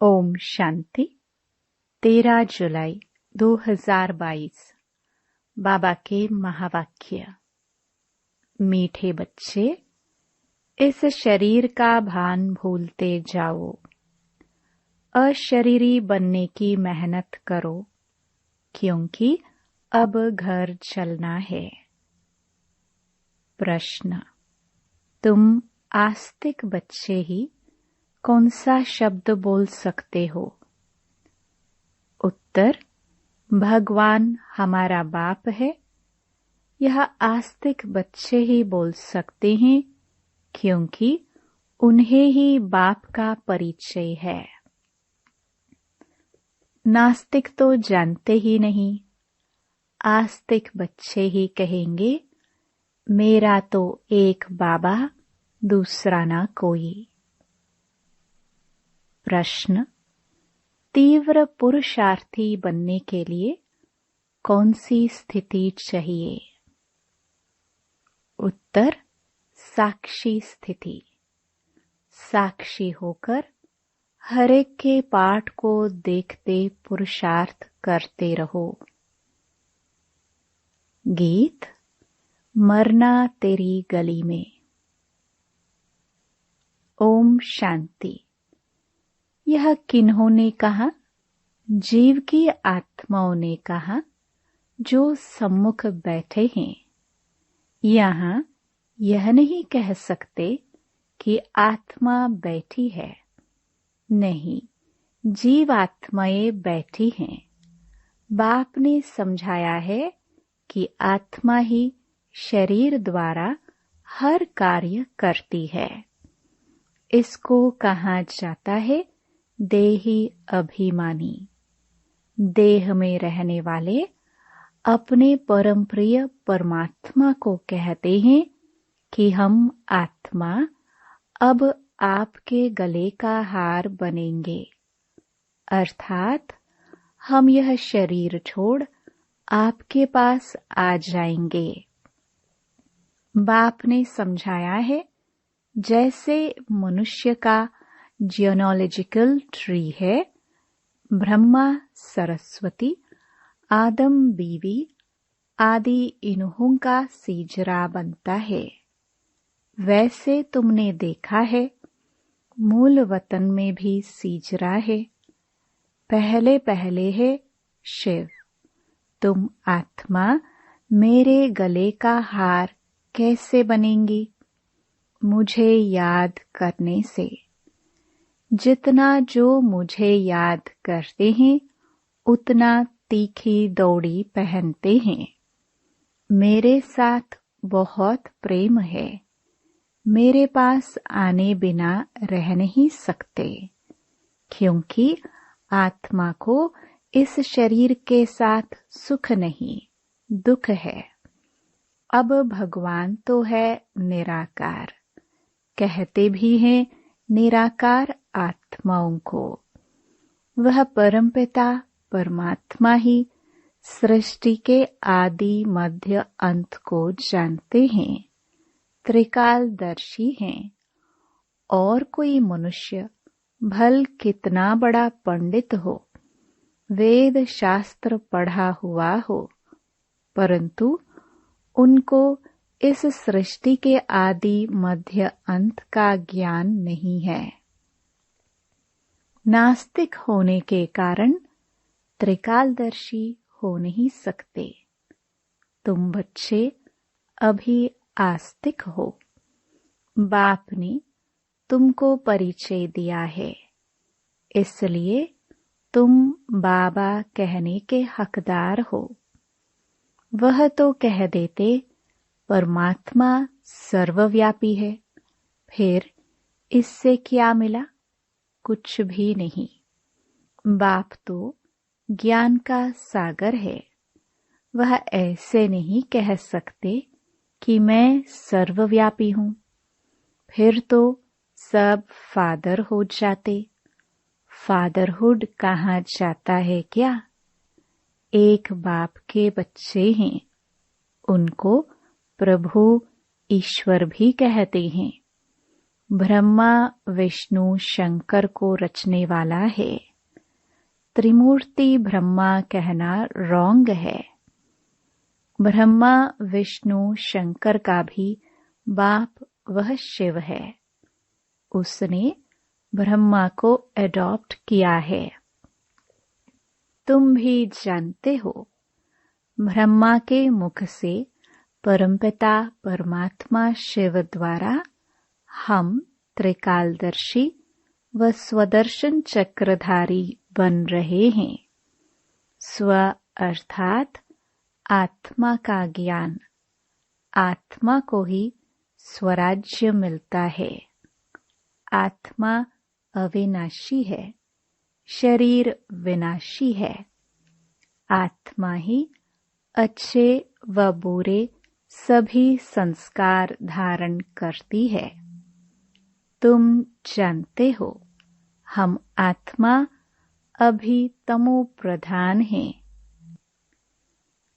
ओम शांति। 13 जुलाई 2022। बाबा के महावाक्य। मीठे बच्चे, इस शरीर का भान भूलते जाओ। अशरीरी बनने की मेहनत करो, क्योंकि अब घर चलना है। प्रश्न: तुम आस्तिक बच्चे ही कौन सा शब्द बोल सकते हो? उत्तर: भगवान हमारा बाप है। यह आस्तिक बच्चे ही बोल सकते हैं, क्योंकि उन्हें ही बाप का परिचय है। नास्तिक तो जानते ही नहीं। आस्तिक बच्चे ही कहेंगे, मेरा तो एक बाबा, दूसरा ना कोई। प्रश्न: तीव्र पुरुषार्थी बनने के लिए कौन सी स्थिति चाहिए? उत्तर: साक्षी स्थिति। साक्षी होकर हर एक के पाठ को देखते पुरुषार्थ करते रहो। गीत: मरना तेरी गली में। ओम शांति। यह किन्होंने कहा? जीव की आत्माओं ने कहा, जो सम्मुख बैठे हैं। यहाँ यह नहीं कह सकते कि आत्मा बैठी है। नहीं, जीव आत्माएं बैठी हैं। बाप ने समझाया है कि आत्मा ही शरीर द्वारा हर कार्य करती है। इसको कहा जाता है देही अभिमानी। देह में रहने वाले अपने परम प्रिय परमात्मा को कहते हैं कि हम आत्मा अब आपके गले का हार बनेंगे, अर्थात हम यह शरीर छोड़ आपके पास आ जाएंगे। बाप ने समझाया है, जैसे मनुष्य का जियोलॉजिकल ट्री है, ब्रह्मा, सरस्वती, आदम बीवी आदि इन्हों का सीजरा बनता है। वैसे तुमने देखा है, मूल वतन में भी सीजरा है। पहले पहले है शिव। तुम आत्मा मेरे गले का हार कैसे बनेंगी? मुझे याद करने से। जितना जो मुझे याद करते हैं, उतना तीखी दौड़ी पहनते हैं। मेरे साथ बहुत प्रेम है। मेरे पास आने बिना रह नहीं सकते, क्योंकि आत्मा को इस शरीर के साथ सुख नहीं, दुख है। अब भगवान तो है निराकार। कहते भी हैं निराकार आत्माओं को। वह परमपिता परमात्मा ही सृष्टि के आदि मध्य अंत को जानते हैं, त्रिकालदर्शी हैं। और कोई मनुष्य भल कितना बड़ा पंडित हो, वेद शास्त्र पढ़ा हुआ हो, परंतु उनको इस सृष्टि के आदि मध्य अंत का ज्ञान नहीं है। नास्तिक होने के कारण त्रिकालदर्शी हो नहीं सकते। तुम बच्चे अभी आस्तिक हो। बाप ने तुमको परिचय दिया है, इसलिए तुम बाबा कहने के हकदार हो। वह तो कह देते परमात्मा सर्वव्यापी है, फिर इससे क्या मिला? कुछ भी नहीं। बाप तो ज्ञान का सागर है। वह ऐसे नहीं कह सकते कि मैं सर्वव्यापी हूँ, फिर तो सब फादर हो जाते। फादरहुड कहा जाता है क्या? एक बाप के बच्चे हैं, उनको प्रभु ईश्वर भी कहते हैं। ब्रह्मा विष्णु शंकर को रचने वाला है। त्रिमूर्ति ब्रह्मा कहना रॉन्ग है। ब्रह्मा विष्णु शंकर का भी बाप वह शिव है। उसने ब्रह्मा को एडॉप्ट किया है। तुम भी जानते हो, ब्रह्मा के मुख से परमपिता परमात्मा शिव द्वारा हम त्रिकालदर्शी व स्वदर्शन चक्रधारी बन रहे हैं। स्व अर्थात आत्मा का ज्ञान। आत्मा को ही स्वराज्य मिलता है। आत्मा अविनाशी है, शरीर विनाशी है। आत्मा ही अच्छे व बुरे सभी संस्कार धारण करती है। तुम जानते हो, हम आत्मा अभी तमो प्रधान हैं।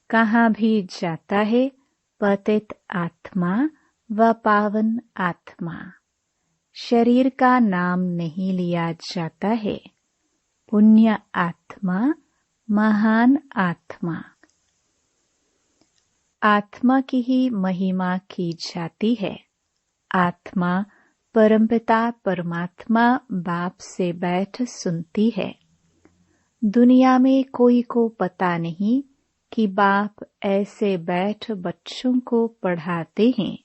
कहाँ भी जाता है पतित आत्मा व पावन आत्मा। शरीर का नाम नहीं लिया जाता है। पुण्य आत्मा, महान आत्मा। आत्मा की ही महिमा की जाती है। आत्मा परमपिता परमात्मा बाप से बैठ सुनती है। दुनिया में कोई को पता नहीं कि बाप ऐसे बैठ बच्चों को पढ़ाते हैं।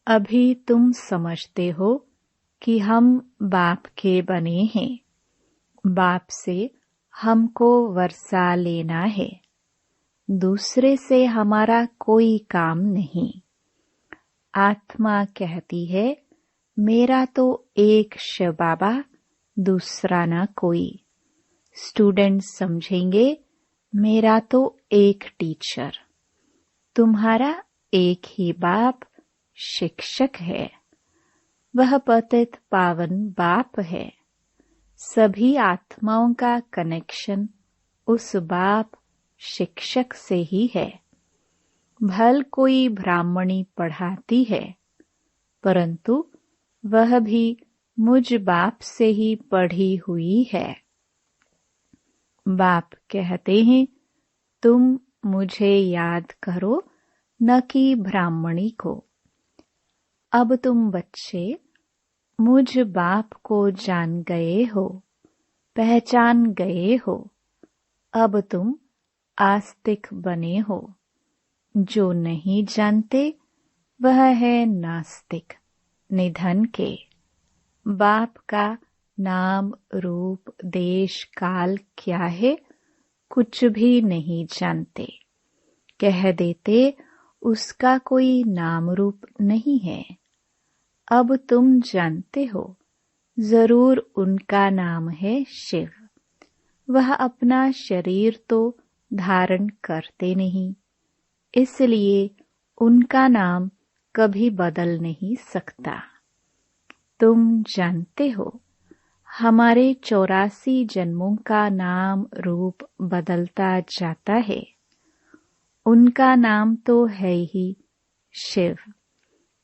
अभी तुम समझते हो कि हम बाप के बने हैं। बाप से हमको वर्षा लेना है। दूसरे से हमारा कोई काम नहीं। आत्मा कहती है, मेरा तो एक शिव बाबा, दूसरा ना कोई। स्टूडेंट समझेंगे, मेरा तो एक टीचर। तुम्हारा एक ही बाप शिक्षक है। वह पतित पावन बाप है। सभी आत्माओं का कनेक्शन उस बाप शिक्षक से ही है। भल कोई ब्राह्मणी पढ़ाती है, परंतु वह भी मुझ बाप से ही पढ़ी हुई है। बाप कहते हैं, तुम मुझे याद करो, न कि ब्राह्मणी को। अब तुम बच्चे मुझ बाप को जान गए हो, पहचान गए हो। अब तुम आस्तिक बने हो। जो नहीं जानते वह है नास्तिक, निधन के। बाप का नाम रूप देश काल क्या है, कुछ भी नहीं जानते। कह देते उसका कोई नाम रूप नहीं है। अब तुम जानते हो, जरूर उनका नाम है शिव। वह अपना शरीर तो धारण करते नहीं, इसलिए उनका नाम कभी बदल नहीं सकता। तुम जानते हो, हमारे 84 जन्मों का नाम रूप बदलता जाता है। उनका नाम तो है ही शिव।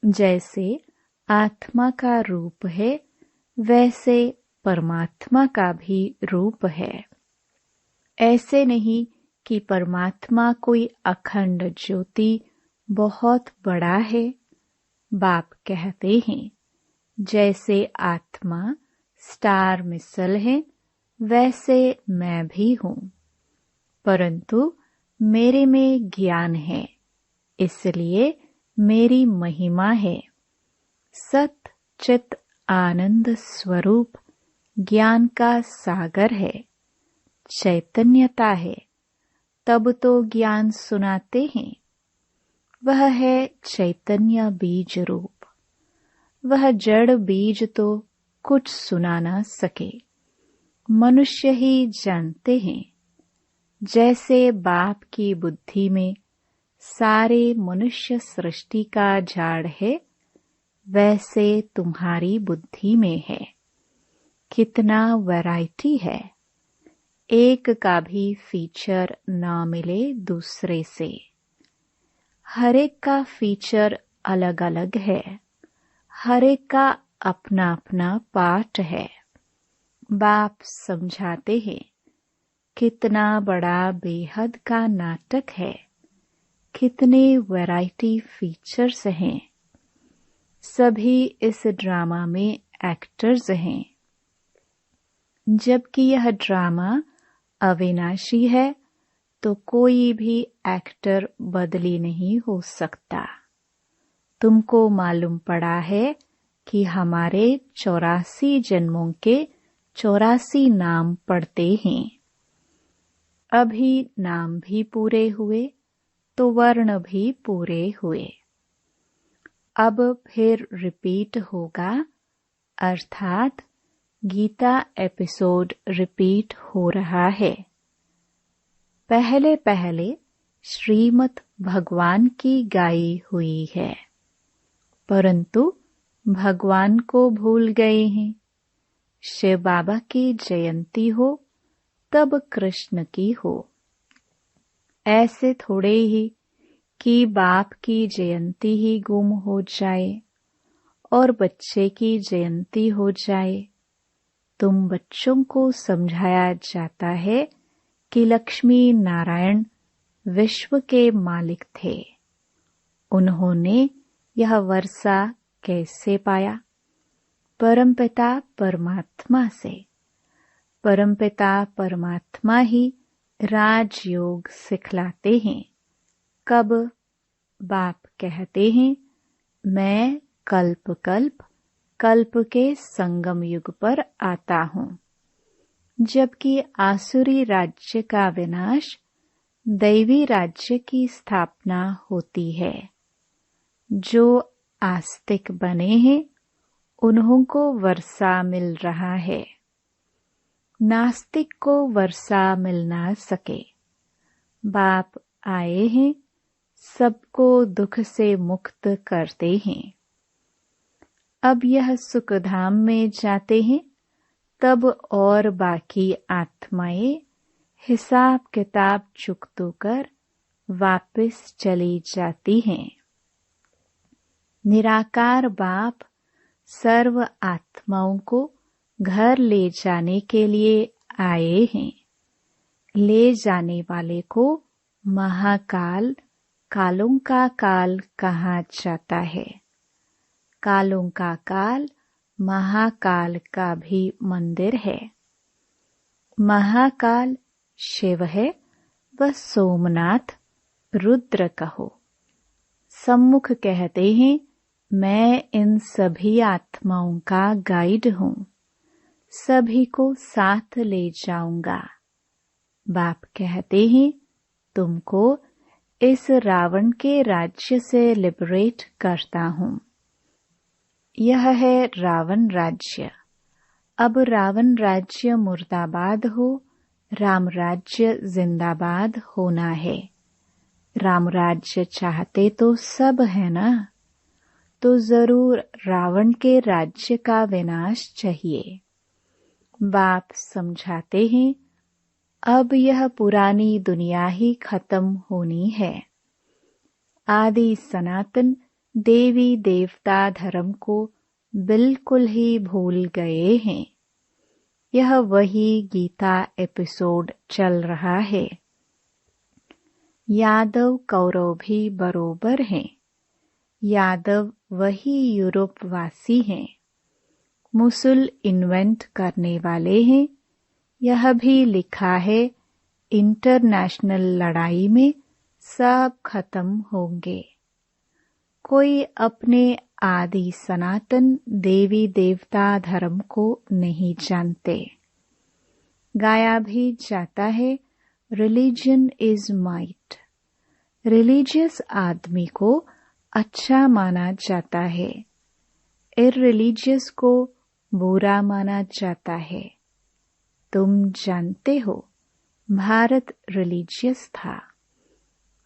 जैसे आत्मा का रूप है, वैसे परमात्मा का भी रूप है। ऐसे नहीं कि परमात्मा कोई अखंड ज्योति बहुत बड़ा है। बाप कहते हैं, जैसे आत्मा स्टार मिसल है, वैसे मैं भी हूँ, परंतु मेरे में ज्ञान है, इसलिए मेरी महिमा है। सत चित आनंद स्वरूप ज्ञान का सागर है, चैतन्यता है, तब तो ज्ञान सुनाते हैं। वह है चैतन्य बीज रूप। वह जड़ बीज तो कुछ सुना ना सके, मनुष्य ही जानते हैं। जैसे बाप की बुद्धि में सारे मनुष्य सृष्टि का झाड़ है, वैसे तुम्हारी बुद्धि में है। कितना वैरायटी है। एक का भी फीचर ना मिले दूसरे से। हर एक का फीचर अलग अलग है। हर एक का अपना अपना पार्ट है। बाप समझाते हैं कितना बड़ा बेहद का नाटक है, कितने वैरायटी फीचर्स हैं। सभी इस ड्रामा में एक्टर्स हैं। जबकि यह ड्रामा अविनाशी है तो कोई भी एक्टर बदली नहीं हो सकता। तुमको मालूम पड़ा है कि हमारे 84 जन्मों के 84 नाम पढ़ते हैं। अभी नाम भी पूरे हुए तो वर्ण भी पूरे हुए। अब फिर रिपीट होगा, अर्थात गीता एपिसोड रिपीट हो रहा है। पहले पहले श्रीमद् भगवान की गाई हुई है, परंतु भगवान को भूल गए हैं। शिव बाबा की जयंती हो तब कृष्ण की हो। ऐसे थोड़े ही कि बाप की जयंती ही गुम हो जाए और बच्चे की जयंती हो जाए। तुम बच्चों को समझाया जाता है कि लक्ष्मी नारायण विश्व के मालिक थे। उन्होंने यह वर्षा कैसे पाया? परमपिता परमात्मा से। परमपिता परमात्मा ही राजयोग सिखलाते हैं। कब? बाप कहते हैं, मैं कल्प कल्प कल्प के संगम युग पर आता हूँ। जबकि आसुरी राज्य का विनाश, दैवी राज्य की स्थापना होती है। जो आस्तिक बने हैं उन्हों को वर्षा मिल रहा है। नास्तिक को वर्षा मिल ना सके। बाप आए हैं, सबको दुख से मुक्त करते हैं। अब यह सुखधाम में जाते हैं, तब और बाकी आत्माएं हिसाब किताब चुकतो कर वापस चली जाती हैं। निराकार बाप सर्व आत्माओं को घर ले जाने के लिए आए हैं। ले जाने वाले को महाकाल, कालों का काल कहा जाता है। कालों का काल महाकाल का भी मंदिर है। महाकाल शिव है, व सोमनाथ रुद्र कहो। सम्मुख कहते हैं, मैं इन सभी आत्माओं का गाइड हूँ, सभी को साथ ले जाऊंगा। बाप कहते हैं, तुमको इस रावण के राज्य से लिबरेट करता हूँ। यह है रावण राज्य। अब रावण राज्य मुर्दाबाद हो, राम राज्य जिंदाबाद होना है। राम राज्य चाहते तो सब है ना, तो जरूर रावण के राज्य का विनाश चाहिए। बाप समझाते हैं, अब यह पुरानी दुनिया ही खत्म होनी है। आदि सनातन देवी देवता धर्म को बिल्कुल ही भूल गए हैं। यह वही गीता एपिसोड चल रहा है। यादव कौरव भी बरोबर हैं। यादव वही यूरोप वासी हैं। मुसल इन्वेंट करने वाले हैं। यह भी लिखा है, इंटरनेशनल लड़ाई में सब खत्म होंगे। कोई अपने आदि सनातन देवी देवता धर्म को नहीं जानते। गाया भी जाता है, रिलीजन इज माइट। रिलीजियस आदमी को अच्छा माना जाता है, इररिलीजियस को बुरा माना जाता है। तुम जानते हो, भारत रिलीजियस था।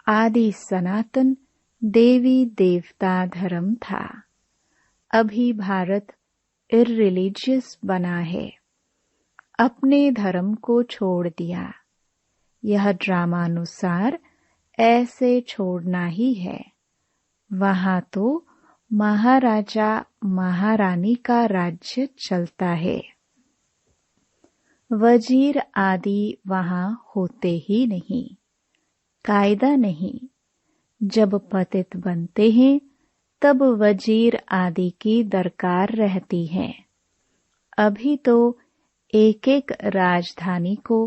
आदि सनातन देवी देवता धर्म था। अभी भारत इररिलीजियस बना है, अपने धर्म को छोड़ दिया। यह ड्रामानुसार ऐसे छोड़ना ही है। वहां तो महाराजा महारानी का राज्य चलता है। वजीर आदि वहां होते ही नहीं, कायदा नहीं। जब पतित बनते हैं तब वजीर आदि की दरकार रहती है। अभी तो एक एक राजधानी को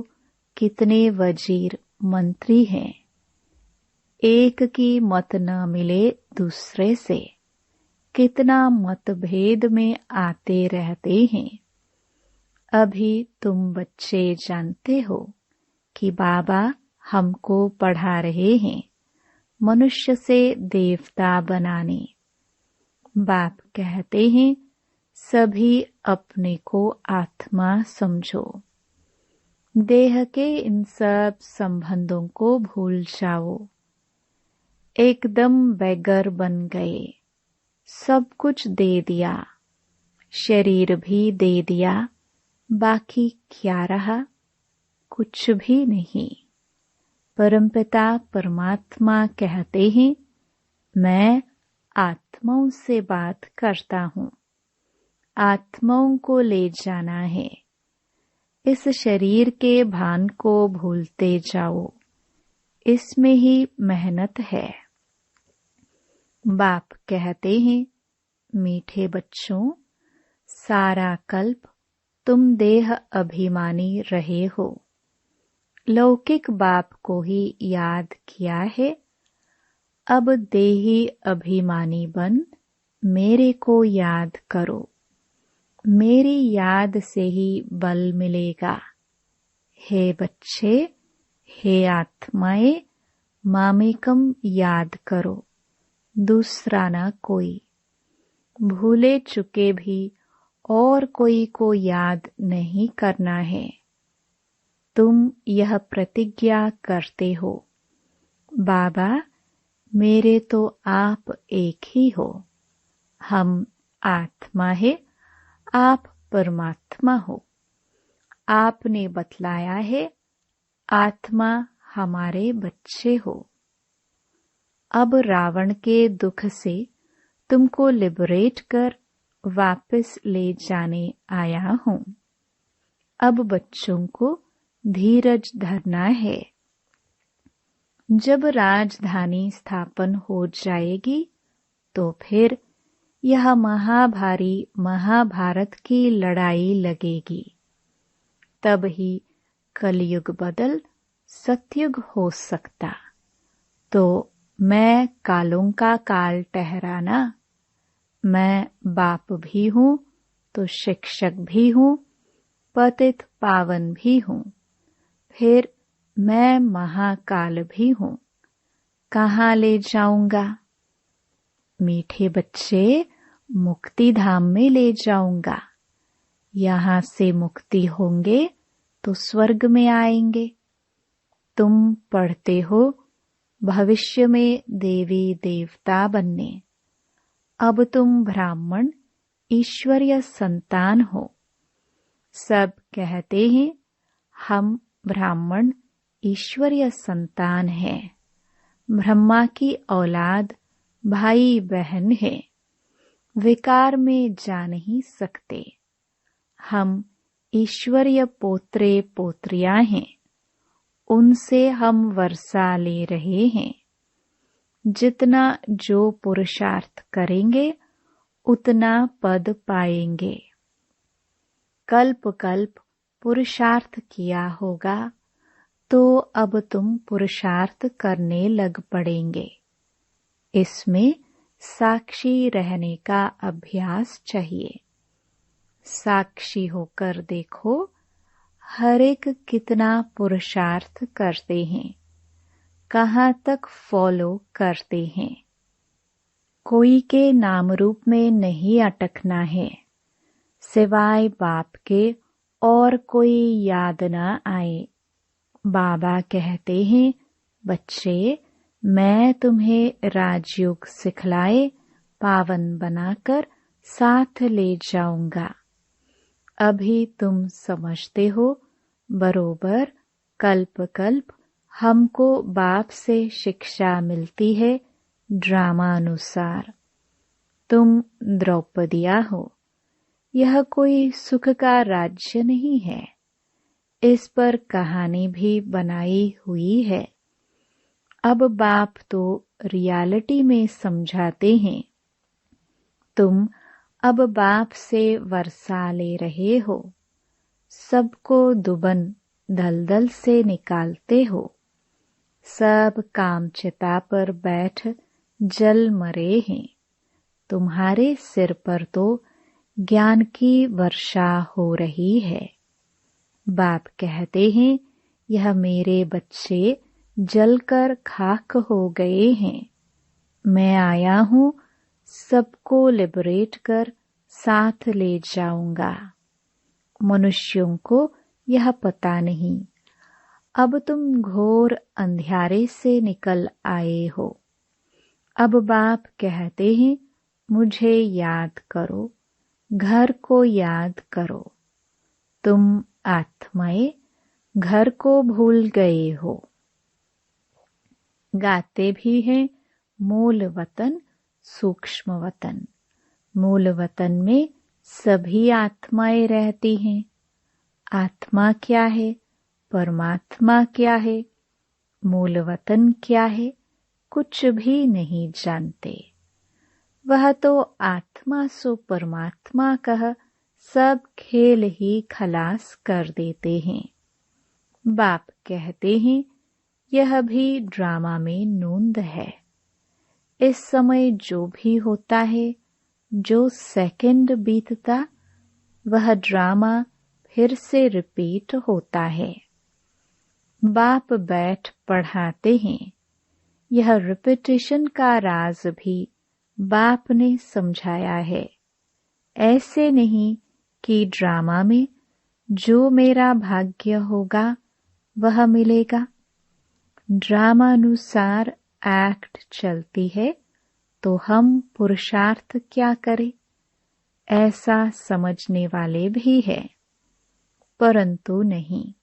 कितने वजीर मंत्री हैं। एक की मत न मिले दूसरे से, कितना मतभेद में आते रहते हैं। अभी तुम बच्चे जानते हो कि बाबा हमको पढ़ा रहे हैं मनुष्य से देवता बनाने। बाप कहते हैं सभी अपने को आत्मा समझो। देह के इन सब संबंधों को भूल जाओ। एकदम बेगर बन गए, सब कुछ दे दिया, शरीर भी दे दिया, बाकी क्या रहा? कुछ भी नहीं। परमपिता परमात्मा कहते हैं मैं आत्माओं से बात करता हूँ, आत्माओं को ले जाना है। इस शरीर के भान को भूलते जाओ, इसमें ही मेहनत है। बाप कहते हैं मीठे बच्चों, सारा कल्प तुम देह अभिमानी रहे हो, लौकिक बाप को ही याद किया है। अब देही अभिमानी बन मेरे को याद करो, मेरी याद से ही बल मिलेगा। हे बच्चे, हे आत्माएं, मामेकम याद करो, दूसरा ना कोई। भूले चुके भी और कोई को याद नहीं करना है। तुम यह प्रतिज्ञा करते हो बाबा मेरे तो आप एक ही हो। हम आत्मा है, आप परमात्मा हो। आपने बतलाया है आत्मा हमारे बच्चे हो। अब रावण के दुख से तुमको लिबरेट कर वापस ले जाने आया हूँ। अब बच्चों को धीरज धरना है। जब राजधानी स्थापन हो जाएगी तो फिर यह महाभारी महाभारत की लड़ाई लगेगी। तब ही कलयुग बदल सतयुग हो सकता। तो मैं कालों का काल ठहराना। मैं बाप भी हूँ तो शिक्षक भी हूँ, पतित पावन भी हूँ, फिर मैं महाकाल भी हूँ। कहाँ ले जाऊंगा? मीठे बच्चे, मुक्ति धाम में ले जाऊंगा। यहाँ से मुक्ति होंगे तो स्वर्ग में आएंगे। तुम पढ़ते हो भविष्य में देवी देवता बनने। अब तुम ब्राह्मण ईश्वरीय संतान हो। सब कहते हैं हम ब्राह्मण ईश्वरीय संतान हैं, ब्रह्मा की औलाद भाई बहन है। विकार में जा नहीं सकते। हम ईश्वरीय पोत्रे पोत्रियां हैं, उनसे हम वर्षा ले रहे हैं। जितना जो पुरुषार्थ करेंगे उतना पद पाएंगे। कल्प कल्प पुरुषार्थ किया होगा तो अब तुम पुरुषार्थ करने लग पड़ेंगे। इसमें साक्षी रहने का अभ्यास चाहिए। साक्षी होकर देखो हर एक कितना पुरुषार्थ करते हैं, कहाँ तक फॉलो करते हैं। कोई के नाम रूप में नहीं अटकना है, सिवाय बाप के और कोई याद न आए। बाबा कहते हैं बच्चे, मैं तुम्हें राजयोग सिखलाए पावन बनाकर साथ ले जाऊंगा। अभी तुम समझते हो बरोबर कल्प कल्प हमको बाप से शिक्षा मिलती है ड्रामा अनुसार। तुम द्रौपदिया हो। यह कोई सुख का राज्य नहीं है। इस पर कहानी भी बनाई हुई है। अब बाप तो रियलिटी में समझाते हैं। तुम अब बाप से वर्षा ले रहे हो, सबको दुबन दलदल से निकालते हो। सब कामचिता पर बैठ जल मरे हैं। तुम्हारे सिर पर तो ज्ञान की वर्षा हो रही है। बाप कहते हैं, यह मेरे बच्चे जलकर खाक हो गए हैं। मैं आया हूँ, सबको लिबरेट कर साथ ले जाऊंगा। मनुष्यों को यह पता नहीं। अब तुम घोर अंधियारे से निकल आए हो। अब बाप कहते हैं, मुझे याद करो, घर को याद करो। तुम आत्माएं घर को भूल गए हो। गाते भी हैं, मूल वतन सूक्ष्म वतन। मूल वतन में सभी आत्माएं रहती हैं। आत्मा क्या है, परमात्मा क्या है, मूल वतन क्या है, कुछ भी नहीं जानते। वह तो आत्मा सो परमात्मा कह सब खेल ही खलास कर देते हैं। बाप कहते हैं, यह भी ड्रामा में नूंद है। इस समय जो भी होता है, जो सेकंड बीतता, वह ड्रामा फिर से रिपीट होता है। बाप बैठ पढ़ाते हैं। यह रिपीटिशन का राज भी बाप ने समझाया है। ऐसे नहीं कि ड्रामा में जो मेरा भाग्य होगा वह मिलेगा। ड्रामानुसार एक्ट चलती है तो हम पुरुषार्थ क्या करें, ऐसा समझने वाले भी है। परंतु नहीं,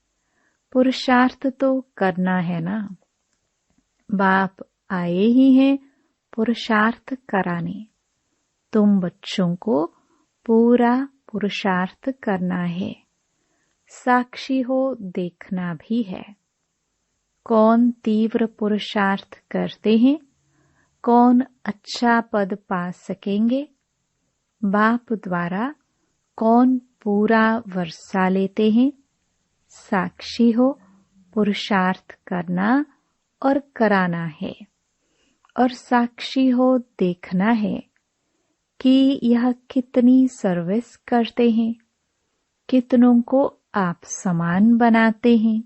पुरुषार्थ तो करना है ना। बाप आए ही हैं पुरुषार्थ कराने। तुम बच्चों को पूरा पुरुषार्थ करना है। साक्षी हो देखना भी है। कौन तीव्र पुरुषार्थ करते हैं, कौन अच्छा पद पा सकेंगे। बाप द्वारा कौन पूरा वर्षा लेते हैं। साक्षी हो पुरुषार्थ करना और कराना है। और साक्षी हो देखना है कि यह कितनी सर्विस करते हैं, कितनों को आप समान बनाते हैं।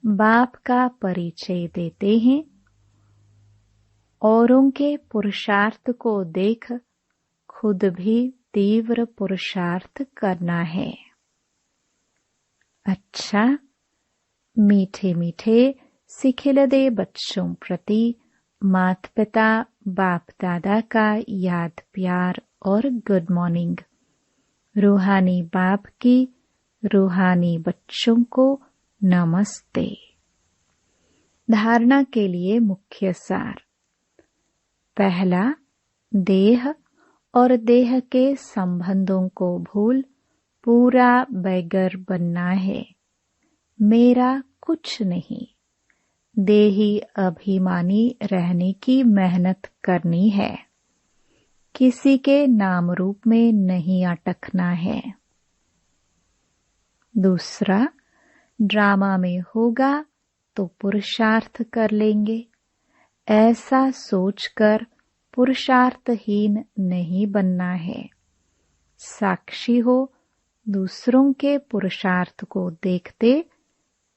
बाप का परिचय देते हैं। औरों के पुरुषार्थ को देख खुद भी तीव्र पुरुषार्थ करना है। अच्छा, मीठे मीठे सिखिलदे बच्चों प्रति माता पिता बाप दादा का याद प्यार और गुड मॉर्निंग। रूहानी बाप की रूहानी बच्चों को नमस्ते। धारणा के लिए मुख्य सार। पहला, देह और देह के संबंधों को भूल पूरा बैगर बनना है। मेरा कुछ नहीं। देही अभिमानी रहने की मेहनत करनी है। किसी के नाम रूप में नहीं अटकना है। दूसरा, ड्रामा में होगा तो पुरुषार्थ कर लेंगे, ऐसा सोचकर पुरुषार्थहीन नहीं बनना है। साक्षी हो दूसरों के पुरुषार्थ को देखते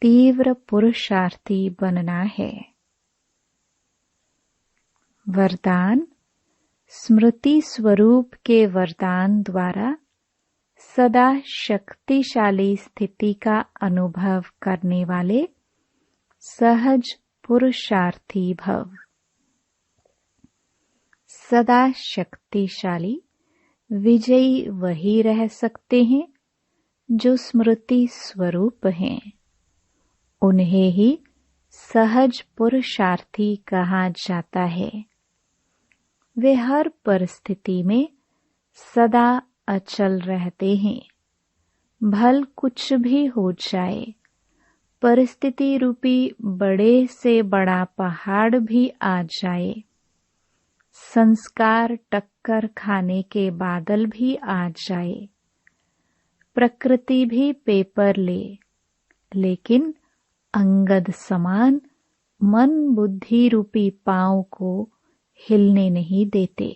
तीव्र पुरुषार्थी बनना है। वरदान। स्मृति स्वरूप के वरदान द्वारा सदा शक्तिशाली स्थिति का अनुभव करने वाले सहज पुरुषार्थी भव। सदा शक्तिशाली विजयी वही रह सकते हैं जो स्मृति स्वरूप हैं। उन्हें ही सहज पुरुषार्थी कहा जाता है। वे हर परिस्थिति में सदा अचल रहते हैं। भल कुछ भी हो जाए, परिस्थिति रूपी बड़े से बड़ा पहाड़ भी आ जाए, संस्कार टक्कर खाने के बादल भी आ जाए, प्रकृति भी पेपर ले, लेकिन अंगद समान मन बुद्धि रूपी पांव को हिलने नहीं देते।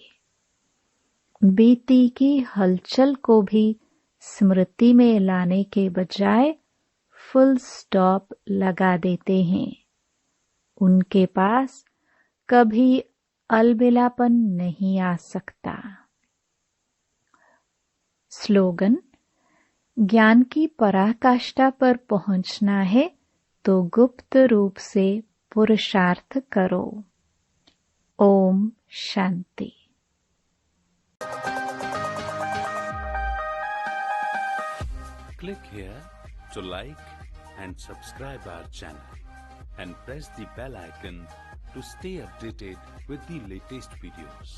बीती की हलचल को भी स्मृति में लाने के बजाय फुल स्टॉप लगा देते हैं। उनके पास कभी अलबेलापन नहीं आ सकता। स्लोगन: ज्ञान की पराकाष्ठा पर पहुंचना है तो गुप्त रूप से पुरुषार्थ करो। Om Shanti. Click here to like and subscribe our channel and press the bell icon to stay updated with the latest videos.